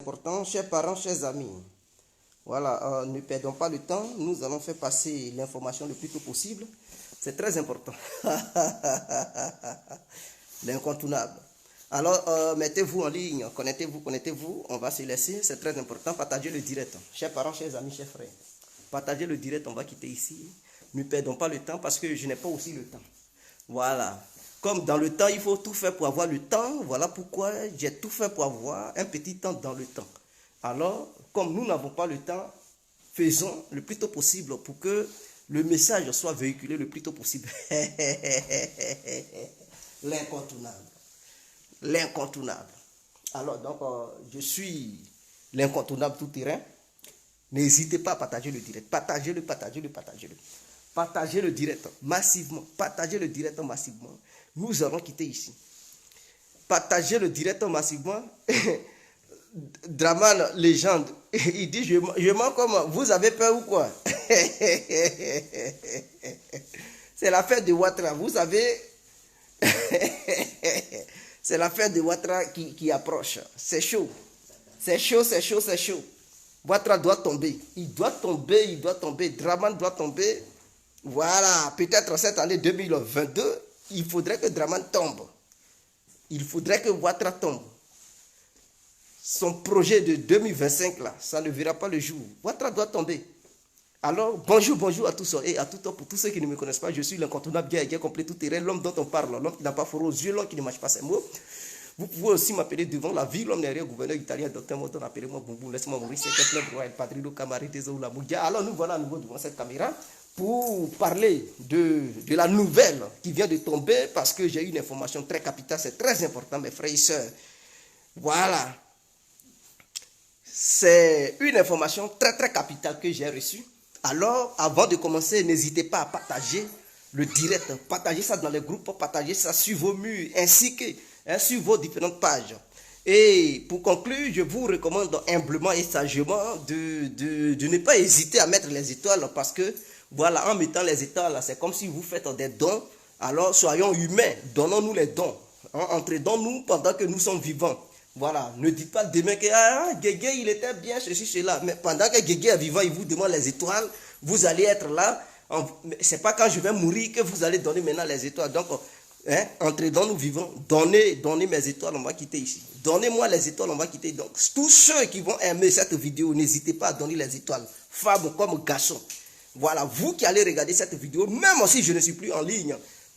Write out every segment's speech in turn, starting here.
important, chers parents, chers amis. Voilà, ne perdons pas le temps. Nous allons faire passer l'information le plus tôt possible. C'est très important. L'incontournable. Alors, mettez-vous en ligne, connectez-vous. On va se laisser. C'est très important. Partagez le direct. Chers parents, chers amis, chers frères. Partagez le direct. On va quitter ici. Ne perdons pas le temps parce que je n'ai pas aussi le temps. Voilà. Comme dans le temps, il faut tout faire pour avoir le temps. Voilà pourquoi j'ai tout fait pour avoir un petit temps dans le temps. Alors, comme nous n'avons pas le temps, faisons le plus tôt possible pour que le message soit véhiculé le plus tôt possible. L'incontournable. L'incontournable. Alors, donc, je suis l'incontournable tout terrain. N'hésitez pas à partager le direct. Partagez-le. Partagez le direct massivement. Partagez le direct massivement. Nous allons quitter ici. Partagez le direct massivement. Draman, légende, il dit, je mens comme, vous avez peur ou quoi? C'est l'affaire de Ouattara, vous savez, c'est l'affaire de Ouattara qui approche. C'est chaud. Ouattara doit tomber. Il doit tomber. Draman doit tomber. Voilà, peut-être cette année 2022, il faudrait que Draman tombe. Il faudrait que Ouattara tombe. Son projet de 2025, là, ça ne verra pas le jour. Ouattara doit tomber. Alors, bonjour à tous et à tout temps. Pour tous ceux qui ne me connaissent pas, je suis l'incontournable bien complet tout terrain, l'homme dont on parle, l'homme qui n'a pas fort aux yeux, l'homme qui ne mâche pas ses mots. Vous pouvez aussi m'appeler devant la vie, l'homme derrière, gouverneur italien, docteur Moton, appelez-moi Boubou, laissez-moi mourir, c'est quelqu'un de El Padrino, Camarade, Tezoula, Moudia. Alors, nous voilà à nouveau devant cette caméra pour parler de la nouvelle qui vient de tomber parce que j'ai une information très capitale, c'est très important, mes frères et sœurs. Voilà. C'est une information très capitale que j'ai reçue. Alors, avant de commencer, n'hésitez pas à partager le direct. Partagez ça dans les groupes, partagez ça sur vos murs, ainsi que sur vos différentes pages. Et pour conclure, je vous recommande humblement et sagement de ne pas hésiter à mettre les étoiles parce que, voilà, en mettant les étoiles, c'est comme si vous faites des dons. Alors, soyons humains, donnons-nous les dons. Entraidons-nous pendant que nous sommes vivants. Voilà, ne dites pas demain que Guégué, il était bien, ceci, cela. Mais pendant que Guégué est vivant, il vous demande les étoiles, vous allez être là. C'est pas quand je vais mourir que vous allez donner maintenant les étoiles. Donc, entraidons-nous vivants. Donnez mes étoiles, on va quitter ici. Donnez-moi les étoiles, on va quitter. Donc, tous ceux qui vont aimer cette vidéo, n'hésitez pas à donner les étoiles. Femmes comme garçons. Voilà, vous qui allez regarder cette vidéo, même si je ne suis plus en ligne,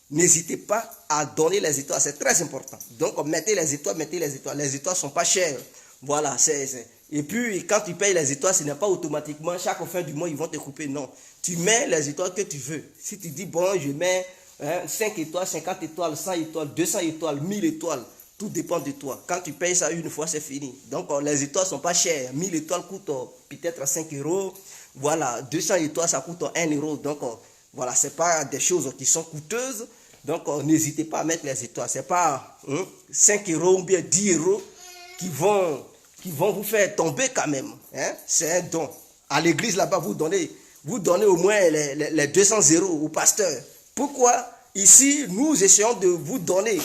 n'hésitez pas à donner les étoiles, c'est très important. Donc, mettez les étoiles. Les étoiles ne sont pas chères. Voilà, Et puis, quand tu payes les étoiles, ce n'est pas automatiquement, chaque fin du mois, ils vont te couper. Non, tu mets les étoiles que tu veux. Si tu dis, bon, je mets 5 étoiles, 50 étoiles, 100 étoiles, 200 étoiles, 1000 étoiles, tout dépend de toi. Quand tu payes ça une fois, c'est fini. Donc, les étoiles ne sont pas chères. 1000 étoiles coûtent peut-être 5 euros. Voilà, 200 étoiles, ça coûte 1 euro. Donc, voilà, ce n'est pas des choses qui sont coûteuses. Donc, n'hésitez pas à mettre les étoiles. Ce n'est pas 5 euros ou bien 10 euros qui vont vous faire tomber quand même. C'est un don. À l'église, là-bas, vous donnez au moins les 200 euros au pasteur. Pourquoi? Ici, nous essayons de vous donner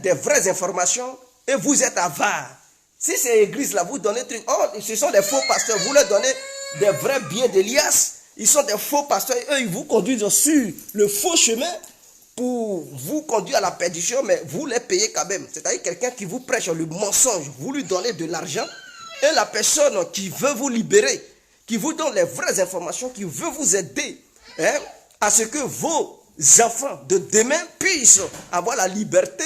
des vraies informations et vous êtes avare. Si c'est l'église, là, vous donnez trucs. Oh, ce sont des faux pasteurs. Vous leur donnez des vrais billets d'Elias. Ils sont des faux pasteurs. Eux, ils vous conduisent sur le faux chemin pour vous conduire à la perdition, mais vous les payez quand même. C'est-à-dire quelqu'un qui vous prêche le mensonge, vous lui donnez de l'argent, et la personne qui veut vous libérer, qui vous donne les vraies informations, qui veut vous aider à ce que vos enfants de demain puissent avoir la liberté,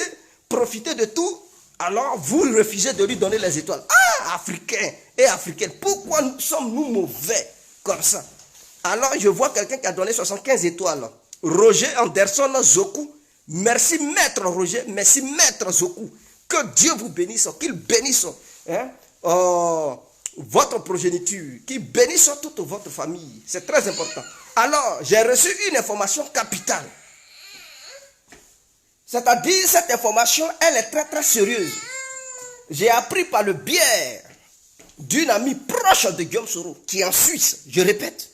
profiter de tout, alors vous refusez de lui donner les étoiles. Ah, Africains et Africaines, pourquoi sommes-nous mauvais comme ça? Alors je vois quelqu'un qui a donné 75 étoiles. Roger Anderson Zoku. Merci maître Roger, merci maître Zoku. Que Dieu vous bénisse, qu'il bénisse votre progéniture, qu'il bénisse toute votre famille. C'est très important. Alors, j'ai reçu une information capitale. C'est-à-dire, cette information, elle est très sérieuse. J'ai appris par le biais d'une amie proche de Guillaume Soro, qui est en Suisse, je répète.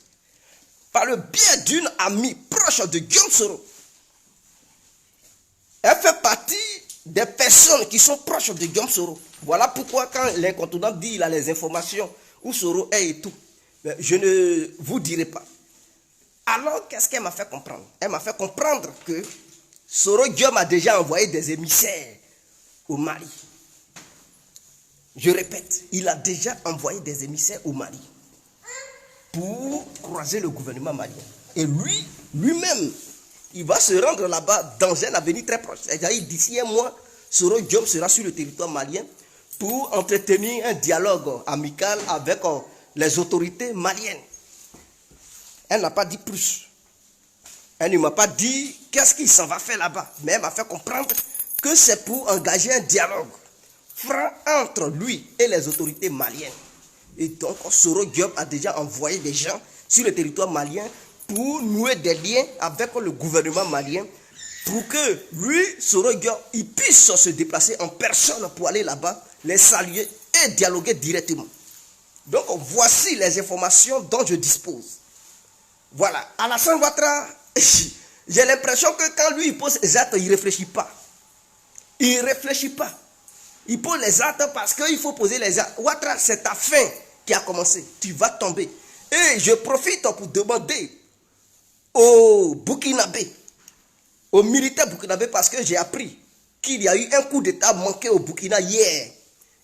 Par le biais d'une amie proche de Guillaume Soro. Elle fait partie des personnes qui sont proches de Guillaume Soro. Voilà pourquoi quand l'incontournable dit il a les informations où Soro est et tout, je ne vous dirai pas. Alors, qu'est-ce qu'elle m'a fait comprendre? Elle m'a fait comprendre que Soro Guillaume a déjà envoyé des émissaires au Mali. Je répète, il a déjà envoyé des émissaires au Mali pour croiser le gouvernement malien. Et lui-même, il va se rendre là-bas dans un avenir très proche. C'est-à-dire d'ici un mois, Soro Guillaume sera sur le territoire malien pour entretenir un dialogue amical avec les autorités maliennes. Elle n'a pas dit plus. Elle ne m'a pas dit qu'est-ce qu'il s'en va faire là-bas. Mais elle m'a fait comprendre que c'est pour engager un dialogue franc entre lui et les autorités maliennes. Et donc, Soro Guillaume a déjà envoyé des gens sur le territoire malien pour nouer des liens avec le gouvernement malien pour que lui, Soro Guillaume, il puisse se déplacer en personne pour aller là-bas, les saluer et dialoguer directement. Donc, voici les informations dont je dispose. Voilà. Alassane Ouattara, j'ai l'impression que quand lui, il pose les actes, il ne réfléchit pas. Il ne réfléchit pas. Il pose les actes parce qu'il faut poser les actes. Ouattara, c'est ta fin qui a commencé. Tu vas tomber. Et je profite pour demander aux Burkinabés, aux militaires burkinabés, parce que j'ai appris qu'il y a eu un coup d'état manqué au Burkina hier.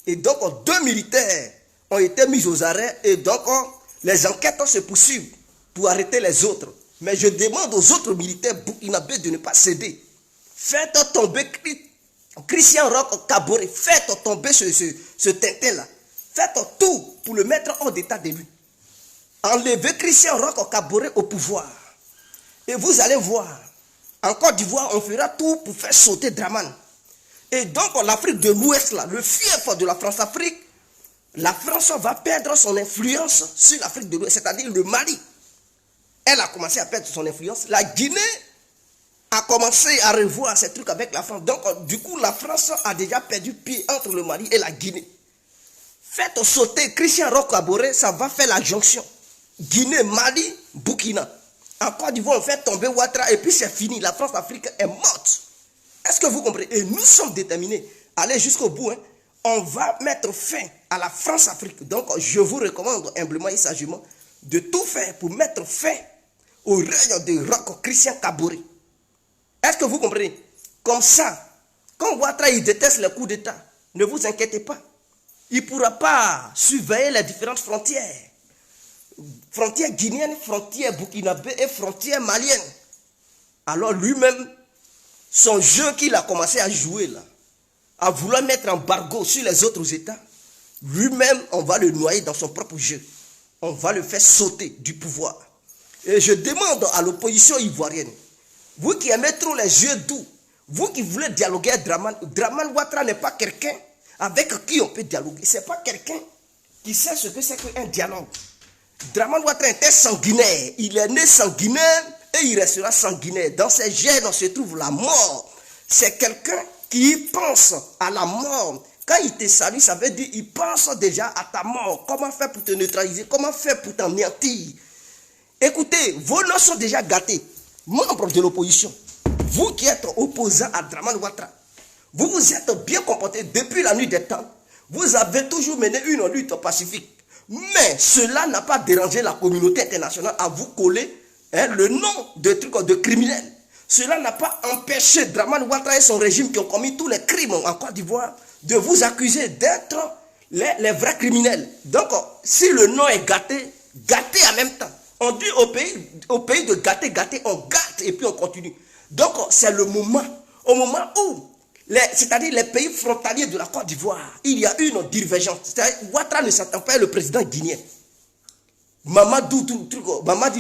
Et donc, 2 militaires ont été mis aux arrêts. Et donc, les enquêtes se poursuivent pour arrêter les autres. Mais je demande aux autres militaires burkinabés de ne pas céder. Faites tomber Christian Roch Kaboré, faites tomber ce tintin-là. Faites tout pour le mettre hors d'état de lui. Enlevez Christian Roch Kaboré au pouvoir. Et vous allez voir, en Côte d'Ivoire, on fera tout pour faire sauter Dramane. Et donc, l'Afrique de l'Ouest, là, le fief de la France-Afrique, la France va perdre son influence sur l'Afrique de l'Ouest, c'est-à-dire le Mali. Elle a commencé à perdre son influence. La Guinée a commencé à revoir ces trucs avec la France. Donc, du coup, la France a déjà perdu pied entre le Mali et la Guinée. Faites sauter Christian Roch Kaboré, ça va faire la jonction. Guinée, Mali, Burkina. En Côte d'Ivoire, on fait tomber Ouattara et puis c'est fini. La France-Afrique est morte. Est-ce que vous comprenez? Et nous sommes déterminés à aller jusqu'au bout. Hein. On va mettre fin à la France-Afrique. Donc, je vous recommande humblement et sagement de tout faire pour mettre fin au règne de Roch Christian Kaboré. Est-ce que vous comprenez? Comme ça, quand Ouattara il déteste les coups d'État, ne vous inquiétez pas. Il ne pourra pas surveiller les différentes frontières. Frontière guinéenne, frontière burkinabé et frontière malienne. Alors lui-même, son jeu qu'il a commencé à jouer là, à vouloir mettre embargo sur les autres États, lui-même, on va le noyer dans son propre jeu. On va le faire sauter du pouvoir. Et je demande à l'opposition ivoirienne, vous qui aimez trop les yeux doux, vous qui voulez dialoguer avec Dramane Ouattara n'est pas quelqu'un avec qui on peut dialoguer. Ce n'est pas quelqu'un qui sait ce que c'est qu'un dialogue. Dramane Ouattara était sanguinaire. Il est né sanguinaire et il restera sanguinaire. Dans ses gènes, se trouve la mort. C'est quelqu'un qui pense à la mort. Quand il te salue, ça veut dire qu'il pense déjà à ta mort. Comment faire pour te neutraliser? Comment faire pour t'anéantir? Écoutez, vos noms sont déjà gâtés. Membres de l'opposition, vous qui êtes opposants à Dramane Ouattara, vous vous êtes bien comportés depuis la nuit des temps. Vous avez toujours mené une lutte pacifique. Mais cela n'a pas dérangé la communauté internationale à vous coller le nom de trucs de criminels. Cela n'a pas empêché Dramane Ouattara et son régime qui ont commis tous les crimes en Côte d'Ivoire de vous accuser d'être les vrais criminels. Donc, si le nom est gâté, gâté en même temps. On dit au pays de gâter, on gâte et puis on continue. Donc, c'est le moment, au moment où, c'est-à-dire les pays frontaliers de la Côte d'Ivoire, il y a une divergence. C'est-à-dire, Ouattara ne s'attend pas à le président guinéen. Mamadi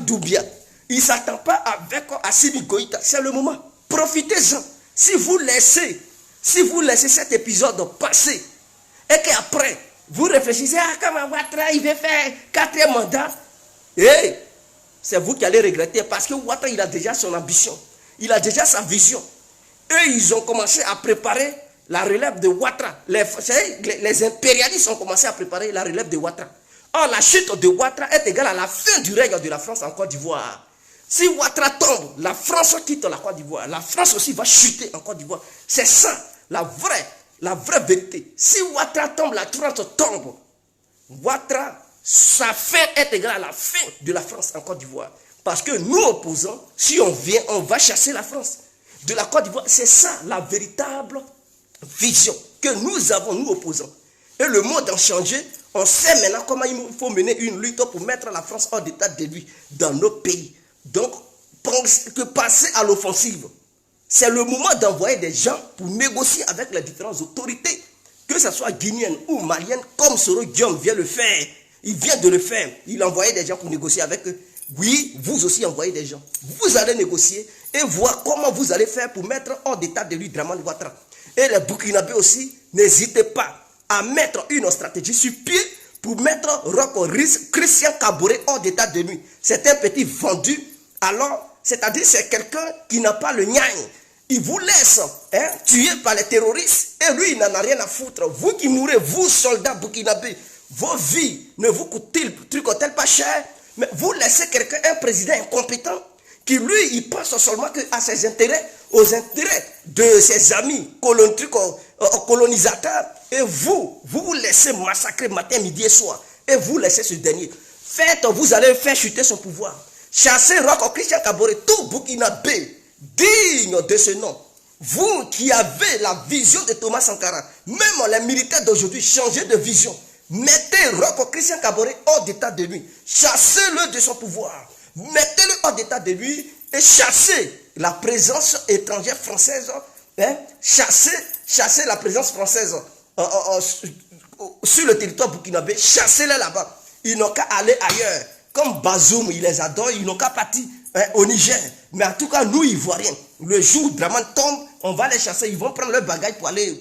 Doumbia. Il ne s'attend pas avec Assimi Goïta. C'est le moment. Profitez-en. Si vous laissez cet épisode passer, et qu'après, vous réfléchissez, comment Ouattara, il veut faire 4e mandat. Et c'est vous qui allez regretter parce que Ouattara, il a déjà son ambition. Il a déjà sa vision. Eux, ils ont commencé à préparer la relève de Ouattara. Les impérialistes ont commencé à préparer la relève de Ouattara. Or, la chute de Ouattara est égale à la fin du règne de la France en Côte d'Ivoire. Si Ouattara tombe, la France quitte la Côte d'Ivoire. La France aussi va chuter en Côte d'Ivoire. C'est ça la vraie vérité. Si Ouattara tombe, la France tombe. Ouattara, sa fin est égale à la fin de la France en Côte d'Ivoire. Parce que nous opposants, si on vient, on va chasser la France de la Côte d'Ivoire. C'est ça la véritable vision que nous avons, nous opposants. Et le monde a changé. On sait maintenant comment il faut mener une lutte pour mettre la France hors d'état de lui dans nos pays. Donc, passer à l'offensive. C'est le moment d'envoyer des gens pour négocier avec les différentes autorités, que ce soit guinéenne ou malienne, comme Soro Guillaume vient le faire. Il vient de le faire. Il envoyait des gens pour négocier avec eux. Oui, vous aussi envoyez des gens. Vous allez négocier et voir comment vous allez faire pour mettre hors d'état de lui Dramane Ouattara. Et les Burkinabés aussi, n'hésitez pas à mettre une stratégie sur pied pour mettre Christian Kaboré hors d'état de nuit. C'est un petit vendu. Alors, c'est-à-dire c'est quelqu'un qui n'a pas le gnang. Il vous laisse tuer par les terroristes et lui, il n'en a rien à foutre. Vous qui mourrez, vous soldats burkinabés, vos vies ne vous coûtent-elles pas cher? Mais vous laissez quelqu'un, un président incompétent, qui lui, il pense seulement à ses intérêts, aux intérêts de ses amis colonisateurs. Et vous laissez massacrer matin, midi et soir. Et vous laissez ce dernier. Vous allez faire chuter son pouvoir. Chassez Roch Christian Kaboré, tout Burkinabé, digne de ce nom. Vous qui avez la vision de Thomas Sankara, même les militaires d'aujourd'hui, changez de vision. Mettez Roch Christian Kaboré hors d'état de lui. Chassez-le de son pouvoir. Mettez-le hors d'état de lui et chassez la présence étrangère française. Chassez la présence française sur le territoire burkinabé. Chassez-les là-bas. Ils n'ont qu'à aller ailleurs. Comme Bazoum, il les adore, ils n'ont qu'à partir au Niger. Mais en tout cas, nous, Ivoiriens, le jour où Dramane tombe, on va les chasser. Ils vont prendre leur bagage pour aller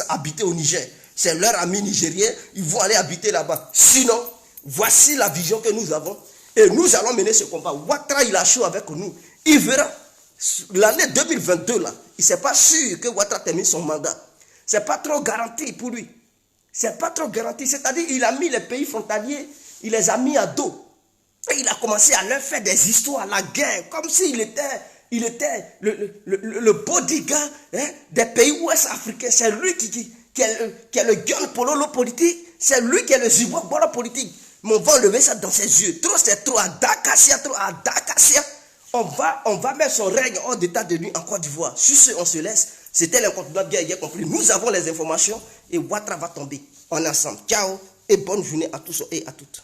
habiter au Niger. C'est leur ami nigérien, ils vont aller habiter là-bas. Sinon, voici la vision que nous avons. Et nous allons mener ce combat. Ouattara, il a chaud avec nous. Il verra. L'année 2022, là, il ne s'est pas sûr que Ouattara termine son mandat. Ce n'est pas trop garanti pour lui. C'est pas trop garanti. C'est-à-dire qu'il a mis les pays frontaliers, il les a mis à dos. Et il a commencé à leur faire des histoires, la guerre, comme s'il était le bodyguard des pays ouest africains. C'est lui qui est le gun pololo politique. C'est lui qui est le zibok bolo politique. Mais on va enlever ça dans ses yeux. Trop, c'est trop. À Dakassia, trop. À Dakassia. On va mettre son règne hors d'état de nuit en Côte d'Ivoire. Sur ce, on se laisse. C'était l'incontournable guerre compris. Nous avons les informations et Ouattara va tomber. On est ensemble. Ciao et bonne journée à tous et à toutes.